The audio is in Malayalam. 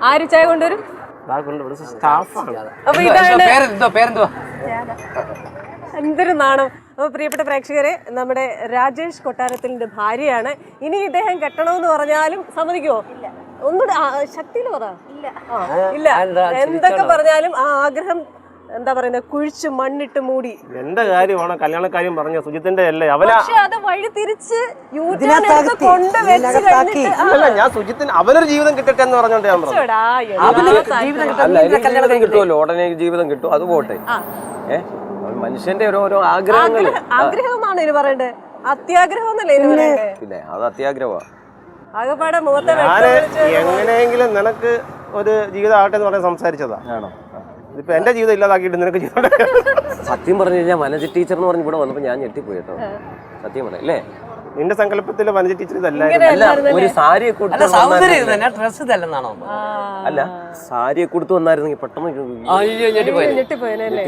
ആര് ചായ കൊണ്ടുവരും? അപ്പൊ ഇതാണ് എന്തൊരു നാണം. അപ്പോൾ പ്രിയപ്പെട്ട പ്രേക്ഷകരെ, നമ്മുടെ രാജേഷ് കൊട്ടാരത്തിന്റെ ഭാര്യയാണ്. ഇനി ഇദ്ദേഹം കെട്ടണമെന്ന് പറഞ്ഞാലും സമ്മതിക്കുമോ? ഒന്നുകൂടെ ശക്തിയിൽ പറ. ഇല്ല, എന്തൊക്കെ പറഞ്ഞാലും ആ ആഗ്രഹം എന്താ പറയുന്നത്, കുഴിച്ച് മണ്ണിട്ട് മൂടി. എന്റെ കാര്യമാണ് കല്യാണക്കാര്യം പറഞ്ഞ സുജിത്തിന്റെ അല്ലേ അവനാ. പക്ഷെ അത് വഴി തിരിച്ച് കൊണ്ട് വെച്ച് കഴിഞ്ഞിട്ട് അല്ല, ഞാൻ സുജിത്തിന് അവനൊരു ജീവിതം കിട്ടട്ടെ എന്ന് പറഞ്ഞോണ്ട് ഞാൻ പറഞ്ഞു. അല്ല, എനിക്ക് ജീവിതം കിട്ടുമല്ലോ, ഉടനെ ജീവിതം കിട്ടും, അത് പോട്ടെ. മനുഷ്യന്റെ ഓരോ ആഗ്രഹങ്ങൾ. ആഗ്രഹമാണ് ഇതിന് പറയണ്ടേ, അത്യാഗ്രഹം എന്നല്ലേ ഇതിന് പറയണ്ടേ? പിന്നെ അത് അത്യാഗ്രഹമാണ്. ആകെപ്പാടെ മുഖത്തെ ഞാന് എങ്ങനെയെങ്കിലും നിനക്ക് ഒരു ജീവിതം ആകട്ടെ എന്ന് പറഞ്ഞ് സംസാരിച്ചതാ. ആണോ? ഇപ്പൊ എന്റെ ജീവിതം ഇല്ലാതാക്കിയിട്ട് നിനക്ക് ജീവിതം. സത്യം പറഞ്ഞു കഴിഞ്ഞാൽ വനജ ടീച്ചർ എന്ന് പറഞ്ഞ് ഇവിടെ വന്നപ്പോ ഞാൻ ഞെട്ടിപ്പോയി കേട്ടോ. സത്യം പറഞ്ഞ അല്ലേ? നിന്റെ സങ്കല്പത്തില് വനജ ടീച്ചർ ഇതല്ല. ഒരു സാരിയെ കൊടുത്ത് സൗന്ദര്യം അല്ല, സാരിയെ കൊടുത്ത് വന്നായിരുന്നെങ്കിൽ പെട്ടെന്ന് ഞെട്ടിപ്പോയല്ലേ.